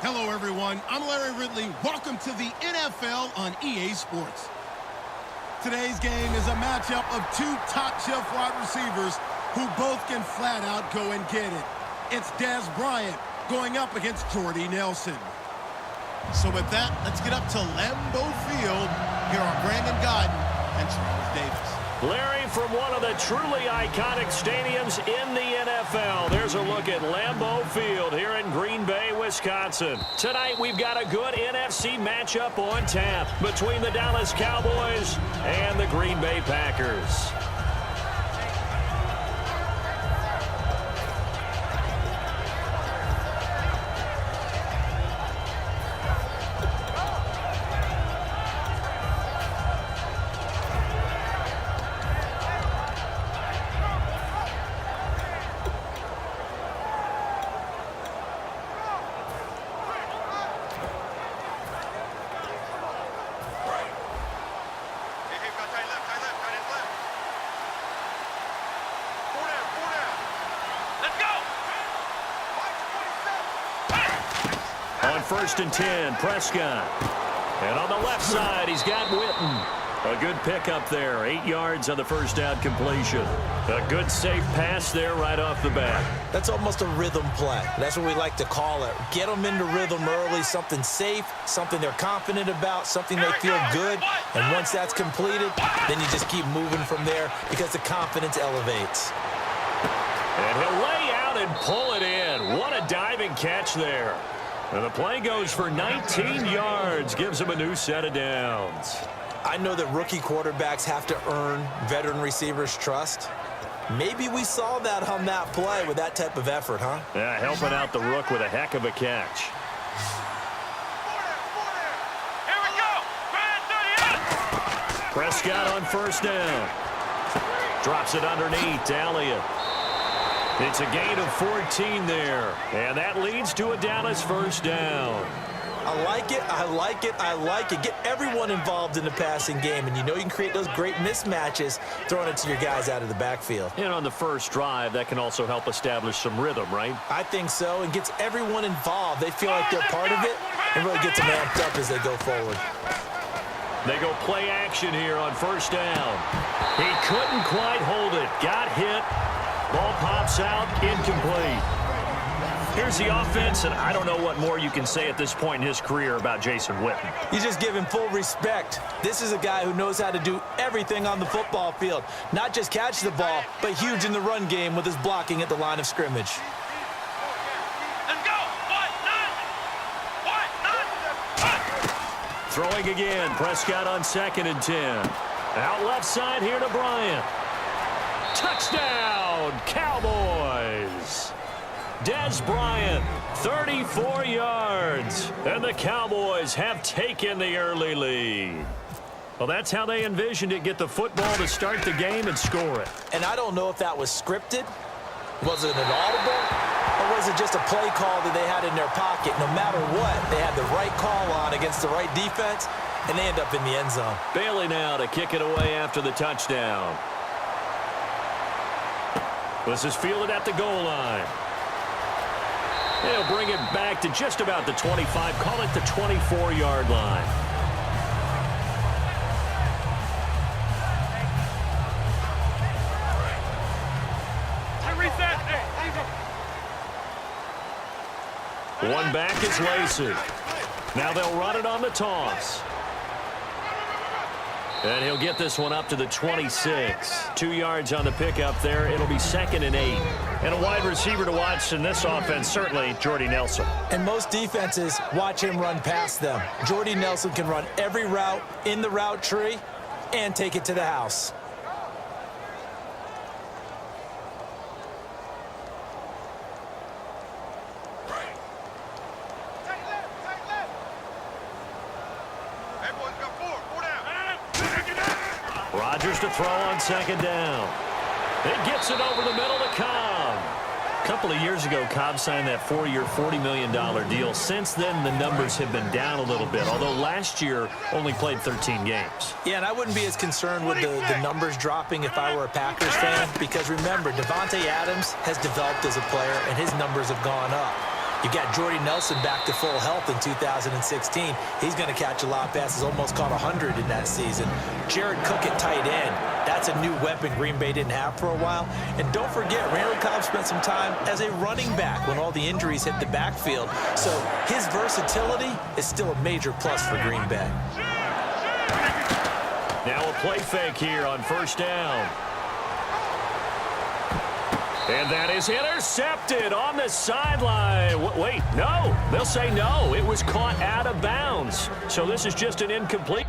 Hello, everyone. I'm Larry Ridley. Welcome to the NFL on EA Sports. Today's game is a matchup of two top-shelf wide receivers who both can flat out go and get it. It's Dez Bryant going up against Jordy Nelson. So with that, let's get up to Lambeau Field. Here are Brandon Godden and Charles Davis. Larry, from one of the truly iconic stadiums in the NFL, there's a look at Lambeau Field here in Green Bay, Wisconsin. Tonight, we've got a good NFC matchup on tap between the Dallas Cowboys and the Green Bay Packers. On 1st and 10, Prescott. And on the left side, he's got Witten. A good pickup there. 8 yards on the first down completion. A good safe pass there right off the bat. That's almost a rhythm play. That's what we like to call it. Get them into rhythm early, something safe, something they're confident about, something they feel good. And once that's completed, then you just keep moving from there because the confidence elevates. And he'll lay out and pull it in. What a diving catch there. And the play goes for 19 yards, gives him a new set of downs. I know that rookie quarterbacks have to earn veteran receivers' trust. Maybe we saw that on that play with that type of effort, huh? Yeah, helping out the rook with a heck of a catch. Prescott on 1st down. Drops it underneath to Elliott. It's a gain of 14 there, and that leads to a Dallas 1st down. I like it, I like it, I like it. Get everyone involved in the passing game, and you know you can create those great mismatches throwing it to your guys out of the backfield. And on the first drive, that can also help establish some rhythm, right? I think so, and gets everyone involved. They feel like they're part of it, and really gets them amped up as they go forward. They go play action here on 1st down. He couldn't quite hold it. Got hit. Ball pops out, incomplete. Here's the offense, and I don't know what more you can say at this point in his career about Jason Witten. You just give him full respect. This is a guy who knows how to do everything on the football field. Not just catch the ball, but huge in the run game with his blocking at the line of scrimmage. Let's go! Throwing again, Prescott on 2nd and 10. Out left side here to Bryant. Touchdown, Cowboys! Dez Bryant, 34 yards, and the Cowboys have taken the early lead. Well, that's how they envisioned it, get the football to start the game and score it. And I don't know if that was scripted, was it an audible, Or was it just a play call that they had in their pocket? No matter what, they had the right call on against the right defense, and they end up in the end zone. Bailey now to kick it away after the touchdown. This is fielded at the goal line. They'll bring it back to just about the 25. Call it the 24-yard line. One back is Lacey. Now they'll run it on the toss. And he'll get this one up to the 26. 2 yards on the pickup there. It'll be 2nd and 8. And a wide receiver to watch in this offense, certainly Jordy Nelson. And most defenses watch him run past them. Jordy Nelson can run every route in the route tree and take it to the house. Rodgers to throw on 2nd down. It gets it over the middle to Cobb. A couple of years ago, Cobb signed that 4-year, $40 million deal. Since then, the numbers have been down a little bit, although last year only played 13 games. Yeah, and I wouldn't be as concerned with the numbers dropping if I were a Packers fan, because remember, Devontae Adams has developed as a player, and his numbers have gone up. You got Jordy Nelson back to full health in 2016. He's going to catch a lot of passes, almost caught 100 in that season. Jared Cook at tight end. That's a new weapon Green Bay didn't have for a while. And don't forget, Randall Cobb spent some time as a running back when all the injuries hit the backfield. So his versatility is still a major plus for Green Bay. Now a play fake here on 1st down. And that is intercepted on the sideline. Wait, no. They'll say no. It was caught out of bounds. So this is just an incomplete.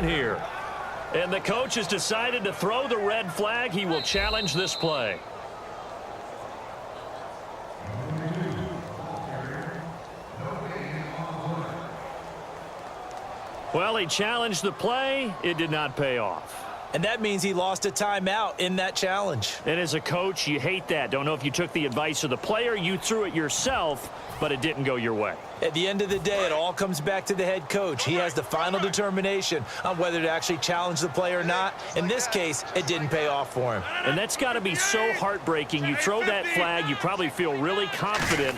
Here. And the coach has decided to throw the red flag. He will challenge this play. Well, he challenged the play. It did not pay off. And that means he lost a timeout in that challenge. And as a coach, you hate that. Don't know if you took the advice of the player. You threw it yourself, but it didn't go your way. At the end of the day, it all comes back to the head coach. He has the final determination on whether to actually challenge the play or not. In this case, it didn't pay off for him. And that's got to be so heartbreaking. You throw that flag, you probably feel really confident,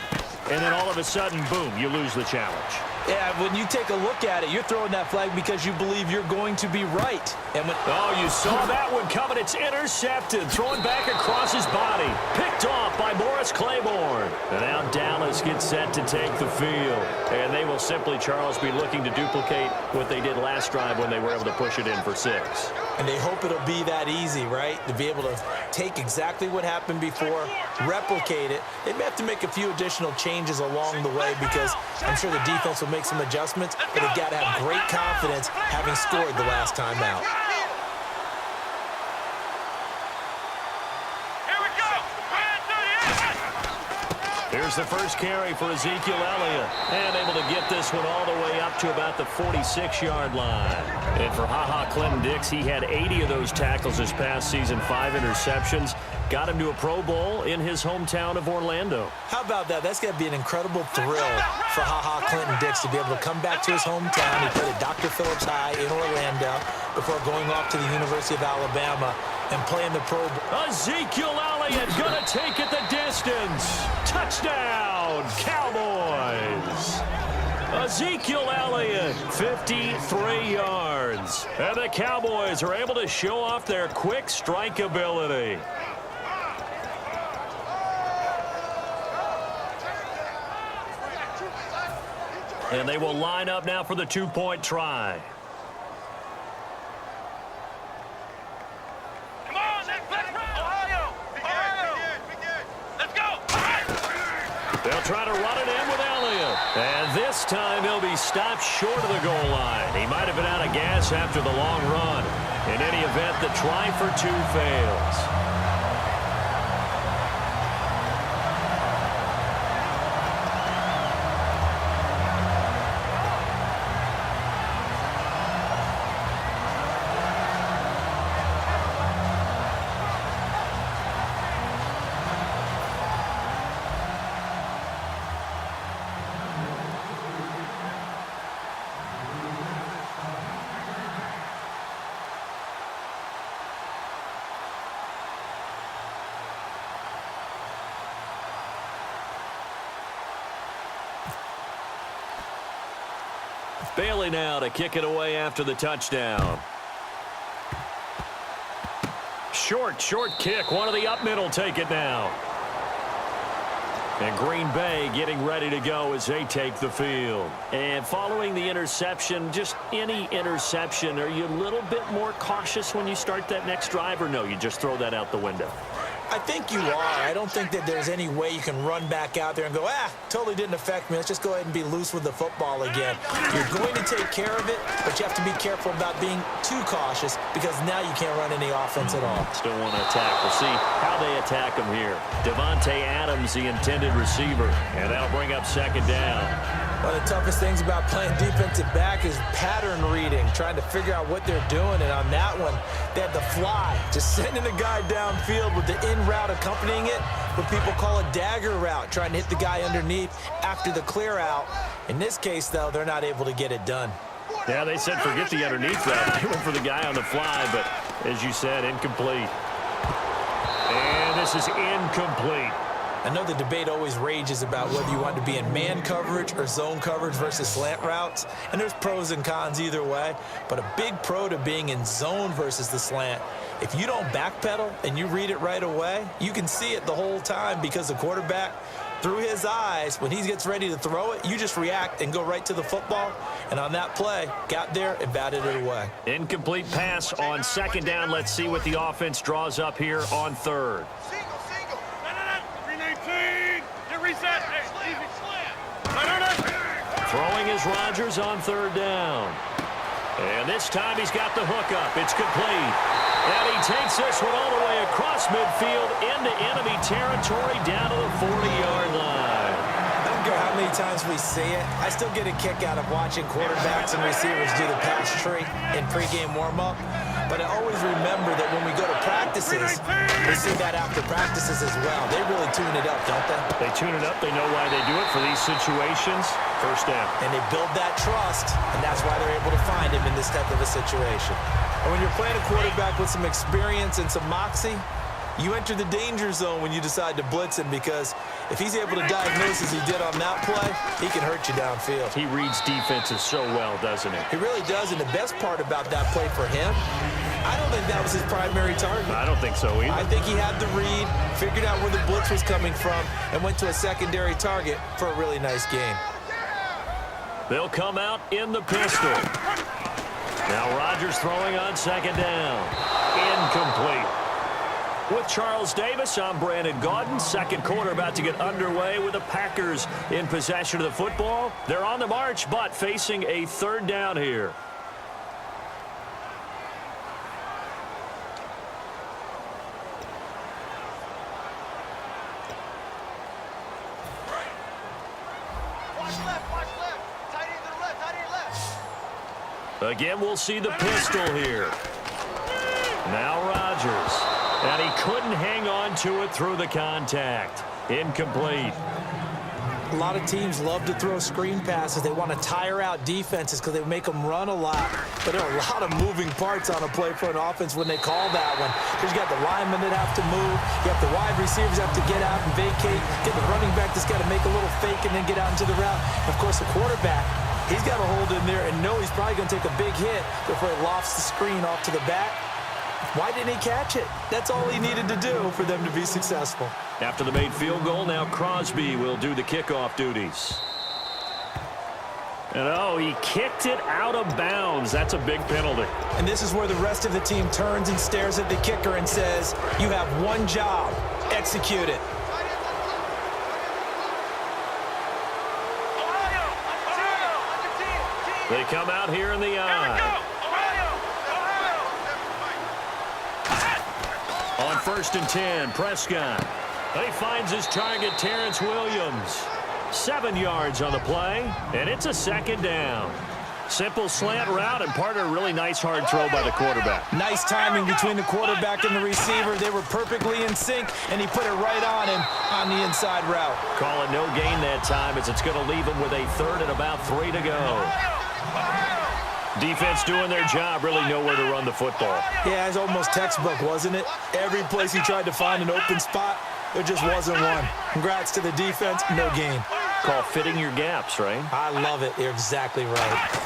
and then all of a sudden, boom, you lose the challenge. Yeah, when you take a look at it, you're throwing that flag because you believe you're going to be right. And when you saw that one coming. It's intercepted. Throwing back across his body. Picked off by Morris Claiborne. And now Dallas gets set to take the field. And they will simply, Charles, be looking to duplicate what they did last drive when they were able to push it in for 6. And they hope it'll be that easy, right? To be able to take exactly what happened before, replicate it. They may have to make a few additional changes along the way because I'm sure the defense will make some adjustments, but they've got to have great confidence having scored the last time out. Here's the first carry for Ezekiel Elliott. And able to get this one all the way up to about the 46-yard line. And for Clinton-Dix, he had 80 of those tackles this past season, 5 interceptions. Got him to a Pro Bowl in his hometown of Orlando. How about that? That's got to be an incredible thrill for Clinton-Dix to be able to come back to his hometown. He played at Dr. Phillips High in Orlando before going off to the University of Alabama and playing the Pro Bowl. Ezekiel Elliott going to take it the distance. Touchdown, Cowboys. Ezekiel Elliott, 53 yards. And the Cowboys are able to show off their quick strike ability. And they will line up now for the two-point try. Come on, Ohio! try to run it in with Elliott. And this time he'll be stopped short of the goal line. He might have been out of gas after the long run. In any event, the try for two fails. Bailey now to kick it away after the touchdown. Short kick. One of the up middle take it now. And Green Bay getting ready to go as they take the field. And following the interception, just any interception, are you a little bit more cautious when you start that next drive, or no, you just throw that out the window? I think you are. I don't think that there's any way you can run back out there and go, totally didn't affect me. Let's just go ahead and be loose with the football again. You're going to take care of it, but you have to be careful about being too cautious because now you can't run any offense at all. Still want to attack. We'll see how they attack him here. Devontae Adams, the intended receiver, and that'll bring up second down. One of the toughest things about playing defensive back is pattern reading, trying to figure out what they're doing. And on that one, they had the fly, just sending a guy downfield with the in route accompanying it, what people call a dagger route, trying to hit the guy underneath after the clear out. In this case, though, they're not able to get it done. Yeah, they said forget the underneath route. They went for the guy on the fly, but as you said, incomplete. And this is incomplete. I know the debate always rages about whether you want to be in man coverage or zone coverage versus slant routes, and there's pros and cons either way, but a big pro to being in zone versus the slant. If you don't backpedal and you read it right away, you can see it the whole time because the quarterback, through his eyes, when he gets ready to throw it, you just react and go right to the football, and on that play, got there and batted it away. Incomplete pass on second down. Let's see what the offense draws up here on third. Throwing is Rodgers on third down. And this time he's got the hookup. It's complete. And he takes this one all the way across midfield into enemy territory down to the 40-yard line. I don't care how many times we see it. I still get a kick out of watching quarterbacks and receivers do the pass tree in pregame warm-up. But I always remember that when we go to practices, we see that after practices as well. They really tune it up, don't they? They tune it up. They know why they do it for these situations. First down. And they build that trust, and that's why they're able to find him in this type of a situation. And when you're playing a quarterback with some experience and some moxie, you enter the danger zone when you decide to blitz him, because if he's able to diagnose as he did on that play, he can hurt you downfield. He reads defenses so well, doesn't he? He really does, and the best part about that play for him, I don't think that was his primary target. I don't think so either. I think he had the read, figured out where the blitz was coming from, and went to a secondary target for a really nice game. They'll come out in the pistol. Now Rodgers throwing on second down. Incomplete. With Charles Davis, I'm Brandon Gaudin. Second quarter about to get underway with the Packers in possession of the football. They're on the march, but facing a third down here. Again, we'll see the pistol here. Now Rodgers. And he couldn't hang on to it through the contact. Incomplete. A lot of teams love to throw screen passes. They want to tire out defenses because they make them run a lot. But there are a lot of moving parts on a play for an offense when they call that one. Because you got the linemen that have to move. You have the wide receivers have to get out and vacate. Get the running back that's got to make a little fake and then get out into the route. And of course, the quarterback, he's got to hold in there and know he's probably going to take a big hit before he lofts the screen off to the back. Why didn't he catch it? That's all he needed to do for them to be successful. After the made field goal, now Crosby will do the kickoff duties. And he kicked it out of bounds. That's a big penalty. And this is where the rest of the team turns and stares at the kicker and says, you have one job, execute it. They come out here in the eye. On 1st and 10, Prescott. He finds his target, Terrence Williams. 7 yards on the play, and it's a 2nd down. Simple slant route, and part of a really nice hard throw by the quarterback. Nice timing between the quarterback and the receiver. They were perfectly in sync, and he put it right on him on the inside route. Call it no gain that time, as it's going to leave him with a 3rd and about 3 to go. Defense doing their job, really nowhere to run the football. Yeah, it's almost textbook, wasn't it? Every place he tried to find an open spot, there just wasn't one. Congrats to the defense, no gain. Call fitting your gaps, right? I love it. You're exactly right.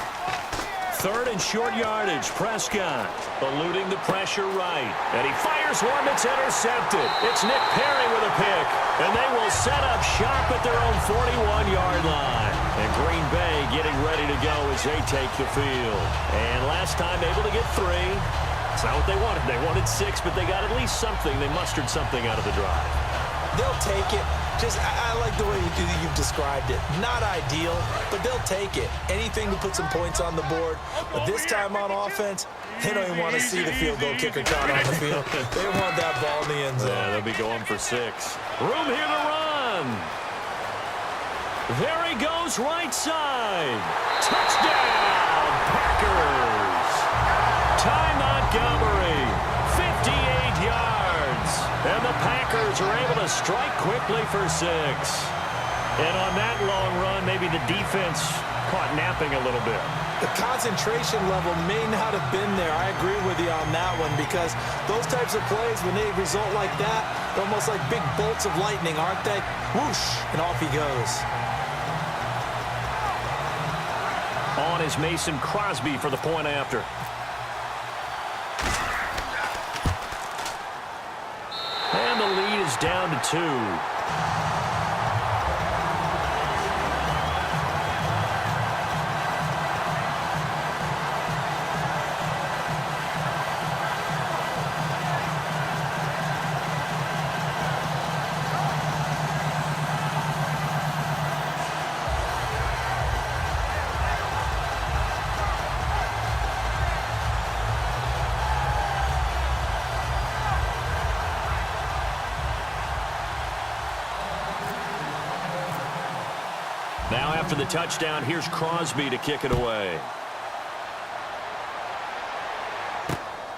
3rd and short yardage, Prescott eluding the pressure right. And he fires one that's intercepted. It's Nick Perry with a pick. And they will set up shop at their own 41-yard line. And Green Bay getting ready to go as they take the field. And last time able to get 3. It's not what they wanted. They wanted 6, but they got at least something. They mustered something out of the drive. They'll take it. I like the way you've described it. Not ideal, but they'll take it. Anything to put some points on the board. But this time on offense, they don't even want to see the field goal kicker caught on the field. They want that ball in the end zone. Yeah, they'll be going for 6. Room here to run. There he goes, right side. Touchdown, Packers. Ty Montgomery, 58 yards. And the Packers are able to strike quickly for 6. And on that long run, maybe the defense caught napping a little bit. The concentration level may not have been there. I agree with you on that one, because those types of plays, when they result like that, they're almost like big bolts of lightning, aren't they? Whoosh, and off he goes. On is Mason Crosby for the point after. And the lead is down to 2. Now after the touchdown, here's Crosby to kick it away.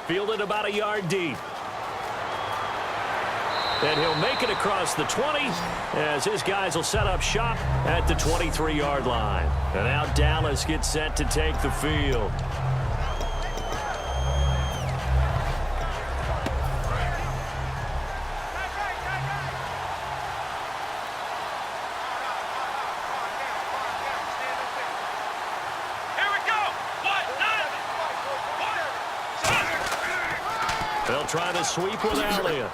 Fielded about a yard deep. And he'll make it across the 20 as his guys will set up shop at the 23-yard line. And now Dallas gets set to take the field. They'll try to sweep with Elliott.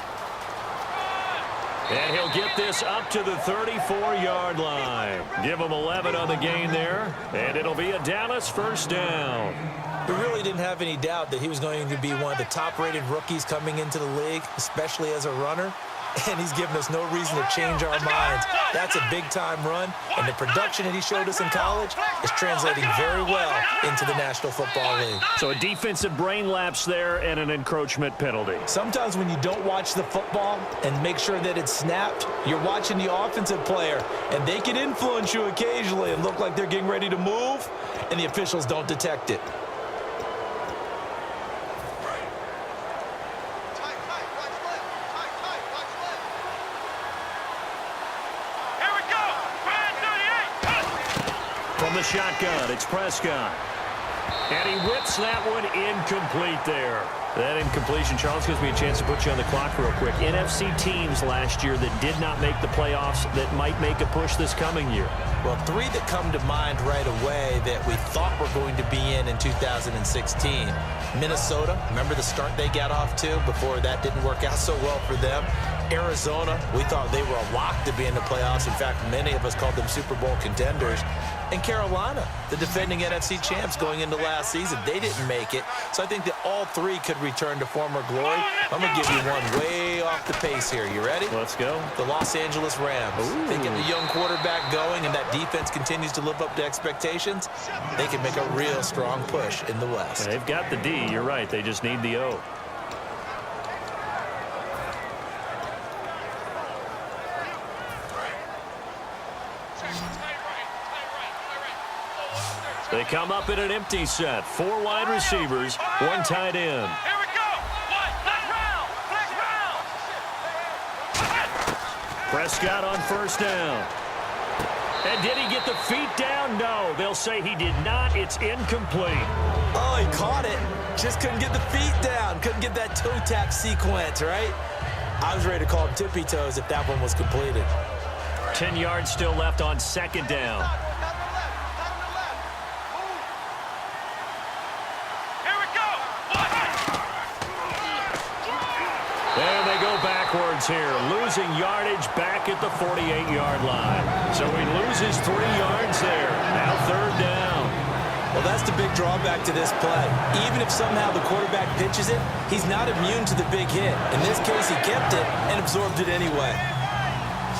And he'll get this up to the 34-yard line. Give him 11 on the gain there. And it'll be a Dallas first down. We really didn't have any doubt that he was going to be one of the top-rated rookies coming into the league, especially as a runner. And he's given us no reason to change our minds. That's a big-time run, and the production that he showed us in college is translating very well into the National Football League. So a defensive brain lapse there and an encroachment penalty. Sometimes when you don't watch the football and make sure that it's snapped, you're watching the offensive player, and they can influence you occasionally and look like they're getting ready to move, and the officials don't detect it. From the shotgun, it's Prescott. And he whips that one incomplete there. That incompletion, Charles, gives me a chance to put you on the clock real quick. NFC teams last year that did not make the playoffs that might make a push this coming year. Well, 3 that come to mind right away that we thought were going to be in 2016. Minnesota, remember the start they got off to before that didn't work out so well for them. Arizona, we thought they were a lock to be in the playoffs. In fact, many of us called them Super Bowl contenders. And Carolina, the defending NFC champs going into last season, they didn't make it. So I think that all three could return to former glory. I'm going to give you one way off the pace here. You ready? Let's go. The Los Angeles Rams. They get the young quarterback going, and that defense continues to live up to expectations. They can make a real strong push in the West. They've got the D. You're right. They just need the O. They come up in an empty set. 4 wide receivers, 1 tight end. Here we go. Next round. Prescott on first down. And did he get the feet down? No. They'll say he did not. It's incomplete. Oh, he caught it. Just couldn't get the feet down. Couldn't get that toe tap sequence, right? I was ready to call him tippy toes if that one was completed. 10 yards still left on second down. And they go backwards here, losing yardage back at the 48-yard line. So he loses 3 yards there. Now third down. Well, that's the big drawback to this play. Even if somehow the quarterback pitches it, he's not immune to the big hit. In this case, he kept it and absorbed it anyway.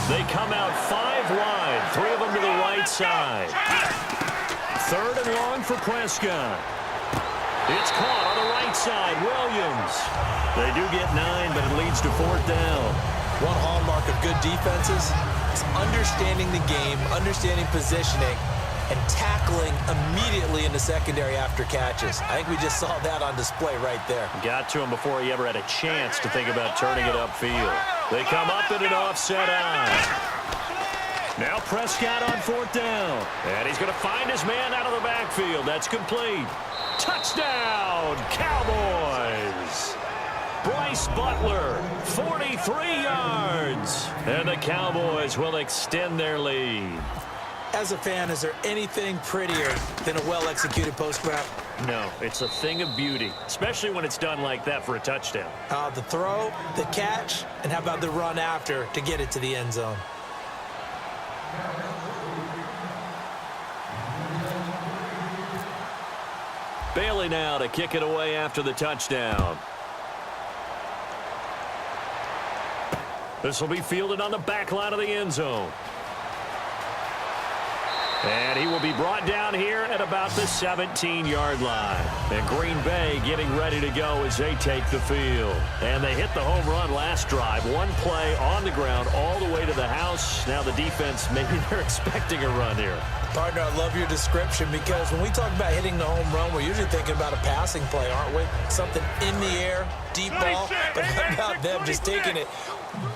They come out 5 wide, 3 of them to the right side. Third and long for Prescott. It's caught on the right side, Williams. They do get 9, but it leads to fourth down. One hallmark of good defenses is understanding the game, understanding positioning, and tackling immediately in the secondary after catches. I think we just saw that on display right there. Got to him before he ever had a chance to think about turning it upfield. They come up in an offset eye. Now Prescott on fourth down. And he's going to find his man out of the backfield. That's complete. Touchdown, Cowboys! Bryce Butler, 43 yards. And the Cowboys will extend their lead. As a fan, is there anything prettier than a well-executed post route? No, it's a thing of beauty, especially when it's done like that for a touchdown. The throw, the catch, and how about the run after to get it to the end zone? Bailey now to kick it away after the touchdown. This will be fielded on the back line of the end zone. And he will be brought down here at about the 17-yard line. And Green Bay getting ready to go as they take the field. And they hit the home run last drive. 1 play on the ground all the way to the house. Now the defense, maybe they're expecting a run here. Partner, I love your description because when we talk about hitting the home run, we're usually thinking about a passing play, aren't we? Something in the air, deep ball. But how about them just taking it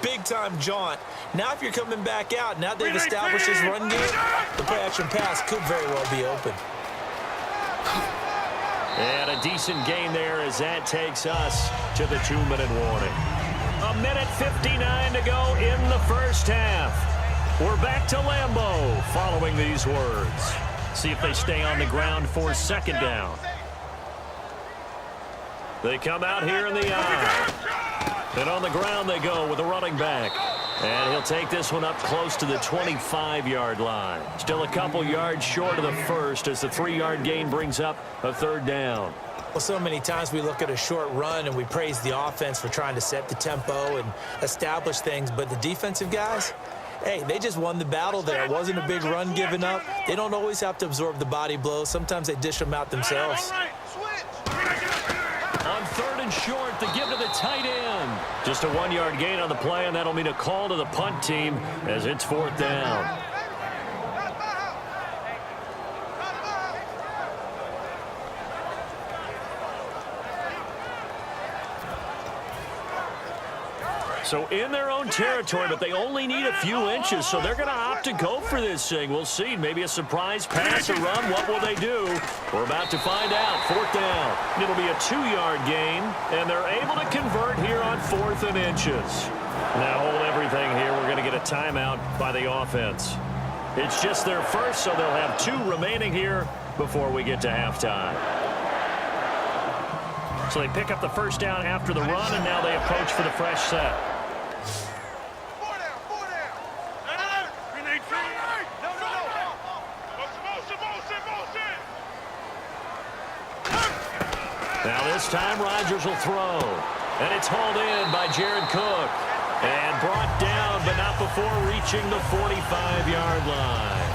big-time jaunt? Now if you're coming back out, now they've established this run game, the play-action pass could very well be open. And a decent gain there as that takes us to the 2-minute warning. 1:59 to go in the first half. We're back to Lambeau following these words. See if they stay on the ground for second down. They come out here in the eye. And on the ground they go with the running back. And he'll take this one up close to the 25-yard line. Still a couple yards short of the first as the 3-yard gain brings up a third down. Well, so many times we look at a short run and we praise the offense for trying to set the tempo and establish things. But the defensive guys, hey, they just won the battle there. It wasn't a big run given up. They don't always have to absorb the body blows. Sometimes they dish them out themselves. On third and short, the give to the tight end. Just a 1-yard gain on the play, and that'll mean a call to the punt team as it's fourth down. So in their own territory, but they only need a few inches, so they're going to opt to go for this thing. We'll see. Maybe a surprise pass or run. What will they do? We're about to find out. Fourth down. It'll be a 2-yard gain, and they're able to convert here on 4th and inches. Now hold everything here. We're going to get a timeout by the offense. It's just their first, so they'll have 2 remaining here before we get to halftime. So they pick up the first down after the run, and now they approach for the fresh set. Now this time Rodgers will throw. And it's hauled in by Jared Cook. And brought down, but not before reaching the 45-yard line.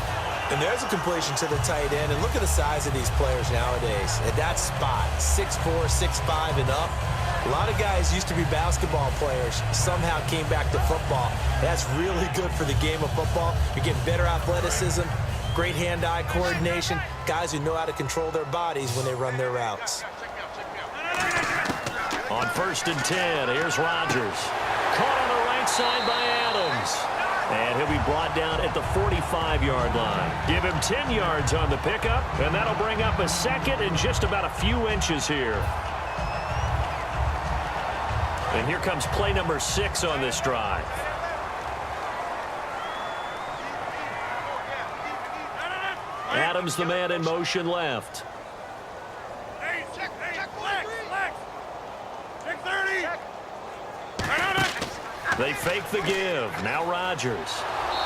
And there's a completion to the tight end. And look at the size of these players nowadays. At that spot, 6'4", 6'5", and up. A lot of guys used to be basketball players, somehow came back to football. That's really good for the game of football. You're getting better athleticism, great hand-eye coordination, guys who know how to control their bodies when they run their routes. On 1st and 10, here's Rodgers. Caught on the right side by Adams. And he'll be brought down at the 45-yard line. Give him 10 yards on the pickup, and that'll bring up a second and just about a few inches here. And here comes play number 6 on this drive. Adams, the man in motion left. They fake the give. Now Rodgers.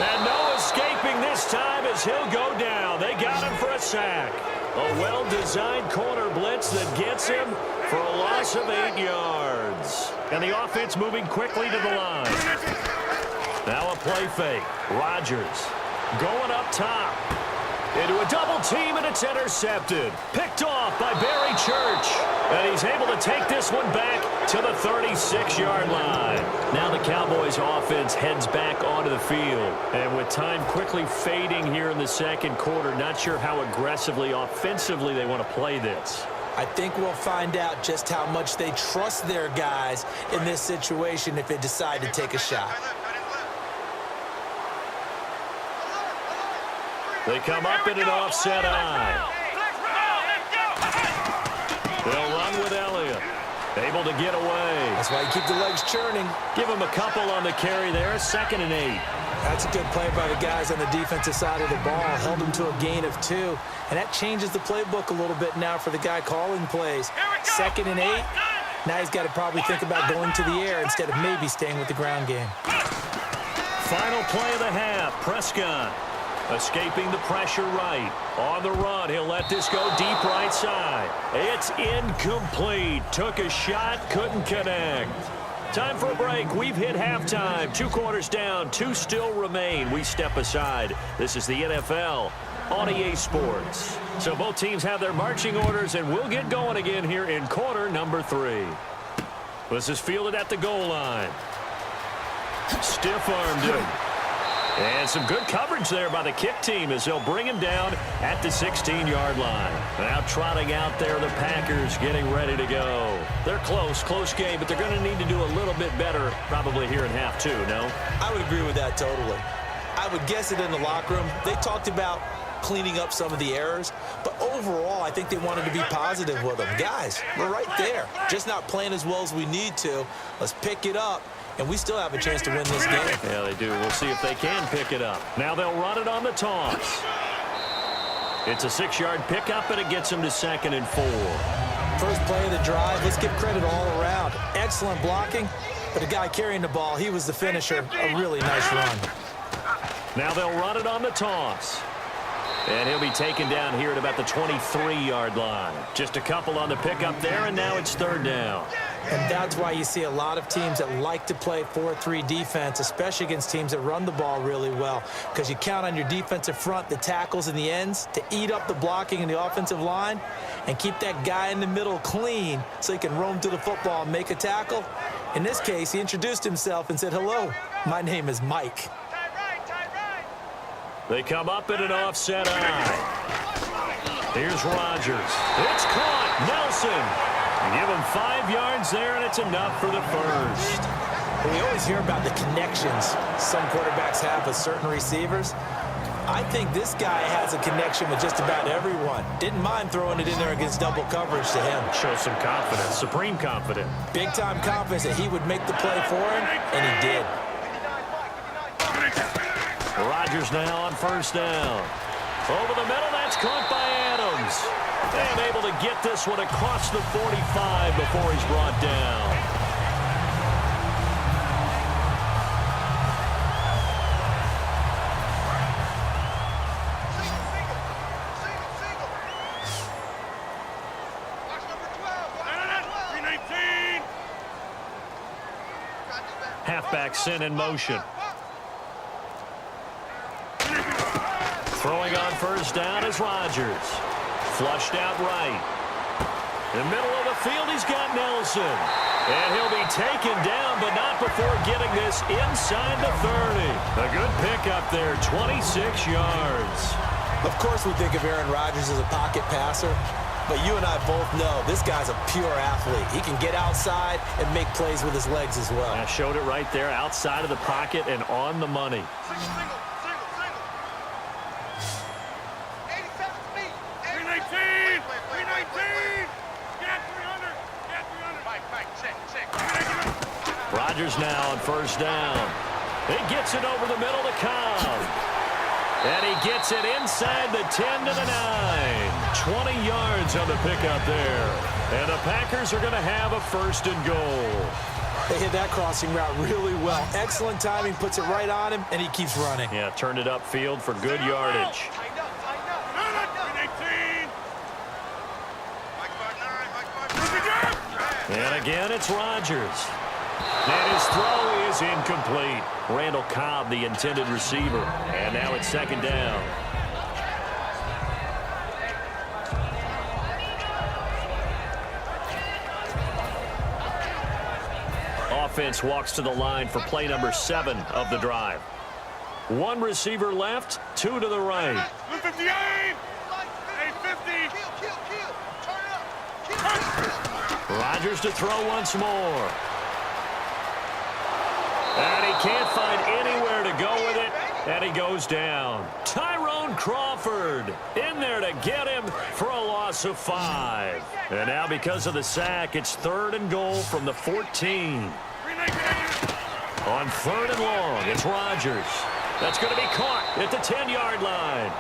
And no escaping this time as he'll go down. They got him for a sack. A well-designed corner blitz that gets him for a loss of 8 yards. And the offense moving quickly to the line. Now a play fake. Rodgers going up top. Into a double team, and it's intercepted. Picked off by Barry Church. And he's able to take this one back to the 36-yard line. Now the Cowboys offense heads back onto the field. And with time quickly fading here in the second quarter, not sure how aggressively, offensively they want to play this. I think we'll find out just how much they trust their guys in this situation if they decide to take a shot. They come up in an offset eye. They'll run with Elliott. Able to get away. That's why you keep the legs churning. Give him a couple on the carry there. 2nd and 8. That's a good play by the guys on the defensive side of the ball. Held them to a gain of 2. And that changes the playbook a little bit now for the guy calling plays. 2nd and 8. Now he's got to probably think about going to the air instead of maybe staying with the ground game. Final play of the half. Prescott escaping the pressure right. On the run, he'll let this go deep right side. It's incomplete. Took a shot, couldn't connect. Time for a break. We've hit halftime. 2 quarters down, 2 still remain. We step aside. This is the NFL on EA Sports. So both teams have their marching orders, and we'll get going again here in quarter number 3. This is fielded at the goal line. Stiff-armed him. And some good coverage there by the kick team as they'll bring him down at the 16-yard line. Now trotting out there, the Packers getting ready to go. They're close game, but they're going to need to do a little bit better probably here in half 2, no? I would agree with that totally. I would guess it in the locker room. They talked about cleaning up some of the errors, but overall, I think they wanted to be positive with them. Guys, we're right there. Just not playing as well as we need to. Let's pick it up. And we still have a chance to win this game. Yeah, they do. We'll see if they can pick it up. Now they'll run it on the toss. It's a 6-yard pickup, and it gets them to 2nd and 4. First play of the drive. Let's give credit all around. Excellent blocking, but the guy carrying the ball, he was the finisher. A really nice run. Now they'll run it on the toss. And he'll be taken down here at about the 23-yard line. Just a couple on the pickup there, and now it's 3rd down. And that's why you see a lot of teams that like to play 4-3 defense, especially against teams that run the ball really well, because you count on your defensive front, the tackles and the ends, to eat up the blocking in the offensive line and keep that guy in the middle clean so he can roam to the football and make a tackle. In this case, he introduced himself and said, "Hello, my name is Mike." They come up in an offset eye. Here's Rodgers. It's caught. Nelson. Give him 5 yards there, and it's enough for the first. We always hear about the connections some quarterbacks have with certain receivers. I think this guy has a connection with just about everyone. Didn't mind throwing it in there against double coverage to him. Shows some confidence, supreme confidence. Big-time confidence that he would make the play for him, and he did. Rodgers now on 1st down. Over the middle, that's caught by Adams. And able to get this one across the 45 before he's brought down. Halfback sent in motion. Throwing on first down is Rodgers. Flushed out right. In the middle of the field, he's got Nelson. And he'll be taken down, but not before getting this inside the 30. A good pickup there, 26 yards. Of course we think of Aaron Rodgers as a pocket passer, but you and I both know this guy's a pure athlete. He can get outside and make plays with his legs as well. I showed it right there, outside of the pocket and on the money. Rodgers now on first down. He gets it over the middle to Cobb. And he gets it inside the 10 to the 9. 20 yards on the pickup there. And the Packers are going to have a first and goal. They hit that crossing route really well. Excellent timing, puts it right on him, and he keeps running. Yeah, turned it upfield for good yardage. And again, it's Rodgers. And his throw is incomplete. Randall Cobb, the intended receiver. And now it's second down. Offense walks to the line for play number 7 of the drive. One receiver left, 2 to the right. 58! 850! Rodgers to throw once more. And he can't find anywhere to go with it, and he goes down. Tyrone Crawford in there to get him for a loss of 5. And now because of the sack, it's 3rd and goal from the 14. On 3rd and long, it's Rodgers. That's going to be caught at the 10-yard line.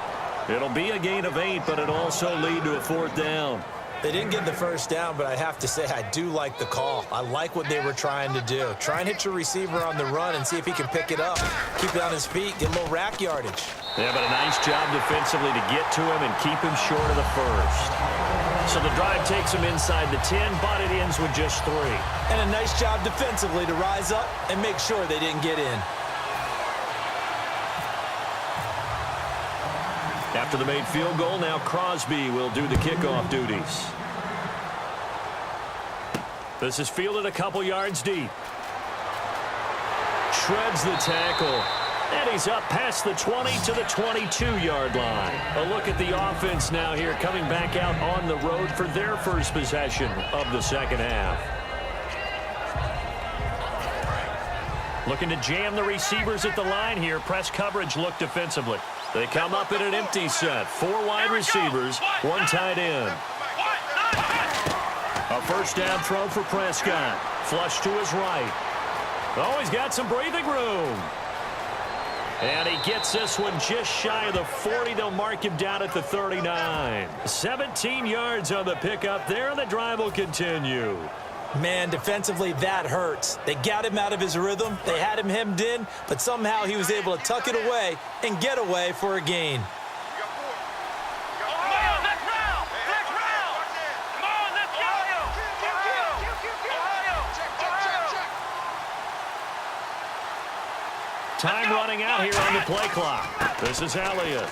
It'll be a gain of 8, but it'll also lead to a 4th down. They didn't get the first down, but I have to say I do like the call. I like what they were trying to do. Try and hit your receiver on the run and see if he can pick it up. Keep it on his feet, get a little rack yardage. Yeah, but a nice job defensively to get to him and keep him short of the first. So the drive takes him inside the 10, but it ends with just 3. And a nice job defensively to rise up and make sure they didn't get in. After the made field goal, now Crosby will do the kickoff duties. This is fielded a couple yards deep. Shreds the tackle. And he's up past the 20 to the 22-yard line. A look at the offense now here, coming back out on the road for their first possession of the second half. Looking to jam the receivers at the line here. Press coverage look defensively. They come up in an empty set. 4 wide receivers, 1 tight end. A first down throw for Prescott. Flush to his right. Oh, he's got some breathing room. And he gets this one just shy of the 40. They'll mark him down at the 39. 17 yards on the pickup there, and the drive will continue. Man, defensively, that hurts. They got him out of his rhythm. They had him hemmed in, but somehow he was able to tuck it away and get away for a gain. Time running out here on the play clock. This is Elliott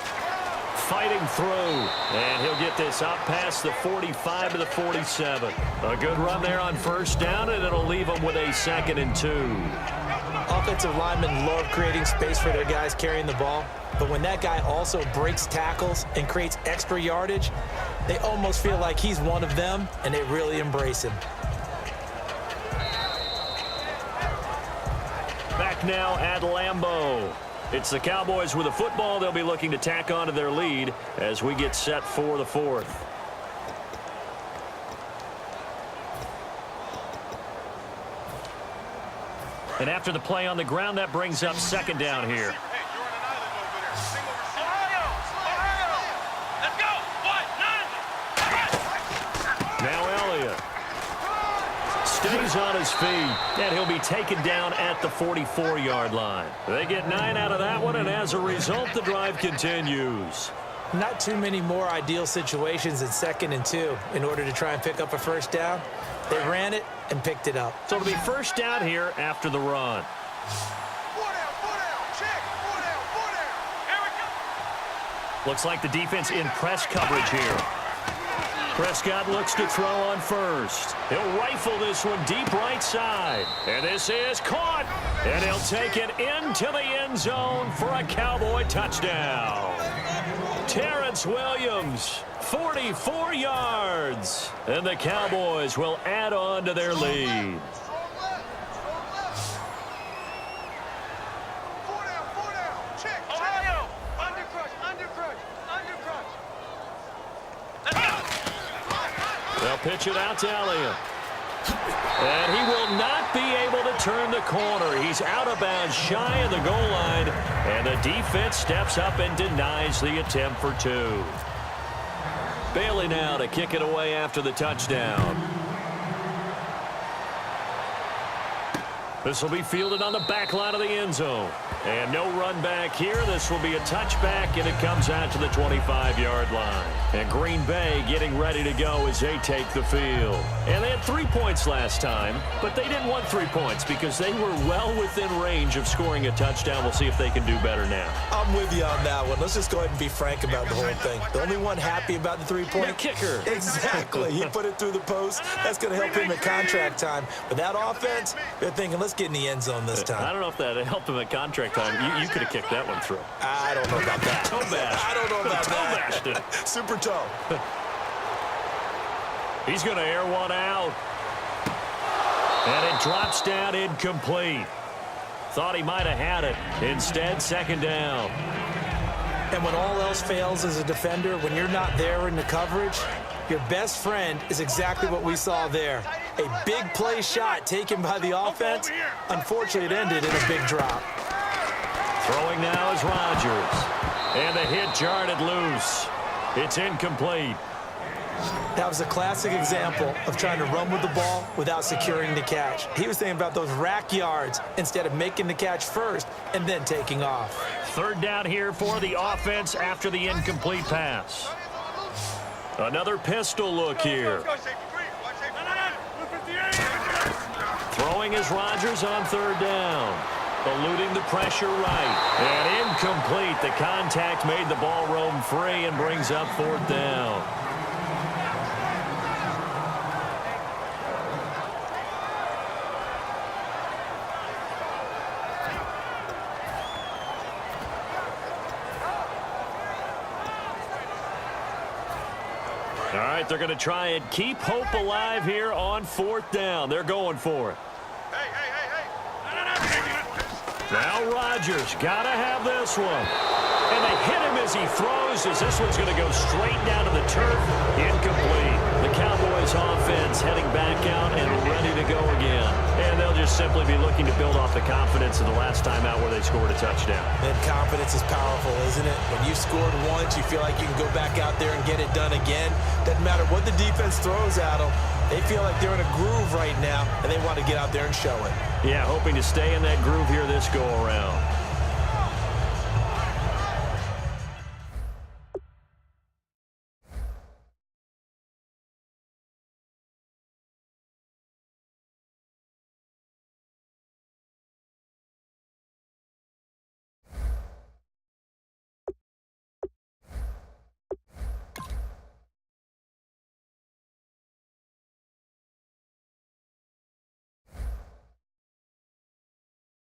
fighting through, and he'll get this up past the 45 to the 47. A good run there on first down, and it'll leave them with a 2nd and 2. Offensive linemen love creating space for their guys carrying the ball, but when that guy also breaks tackles and creates extra yardage, they almost feel like he's one of them, and they really embrace him. Back now at Lambeau. It's the Cowboys with the football. They'll be looking to tack on to their lead as we get set for the 4th. And after the play on the ground, that brings up 2nd down here. Now Elliott stays on his feet, and he'll be taken down at the 44-yard line. They get 9 out of that one, and as a result, the drive continues. Not too many more ideal situations in 2nd and 2 in order to try and pick up a first down. They ran it and picked it up. So it'll be first down here after the run. Looks like the defense in press coverage here. Prescott looks to throw on first. He'll rifle this one deep right side. And this is caught. And he'll take it into the end zone for a Cowboy touchdown. Terrence Williams, 44 yards. And the Cowboys will add on to their lead. They'll pitch it out to Elliott. And he will not be able to turn the corner. He's out of bounds shy of the goal line. And the defense steps up and denies the attempt for two. Bailey now to kick it away after the touchdown. This will be fielded on the back line of the end zone. And no run back here. This will be a touchback, and it comes out to the 25-yard line. And Green Bay getting ready to go as they take the field. And they had 3 points last time, but they didn't want 3 points because they were well within range of scoring a touchdown. We'll see if they can do better now. I'm with you on that one. Let's just go ahead and be frank about the whole thing. The only one happy about the 3-point? The kicker. Exactly. He put it through the post. That's going to help him at contract time. But that offense, they're thinking, let's get in the end zone this time. I don't know if that helped him at contract time. You could have kicked that one through. I don't know about that. Toe bash. I don't know about that. Toe bashed it. Super toe. He's going to air one out. And it drops down incomplete. Thought he might have had it. Instead, second down. And when all else fails as a defender, when you're not there in the coverage, your best friend is exactly what we saw there. A big play shot taken by the offense. Unfortunately, it ended in a big drop. Throwing now is Rodgers. And the hit jarred it loose. It's incomplete. That was a classic example of trying to run with the ball without securing the catch. He was thinking about those rack yards instead of making the catch first and then taking off. Third down here for the offense after the incomplete pass. Another pistol look here. Throwing is Rodgers on third down. Eluding the pressure right. And incomplete. The contact made the ball roam free and brings up fourth down. All right, they're going to try and keep hope alive here on fourth down. They're going for it. Now Rodgers got to have this one. And they hit him as he throws, as this one's going to go straight down to the turf. Incomplete. The Cowboys offense heading back out and ready to go again. And they'll just simply be looking to build off the confidence of the last time out where they scored a touchdown. And confidence is powerful, isn't it? When you scored once, you feel like you can go back out there and get it done again. Doesn't matter what the defense throws at them. They feel like they're in a groove right now, and they want to get out there and show it. Yeah, hoping to stay in that groove here this go-around.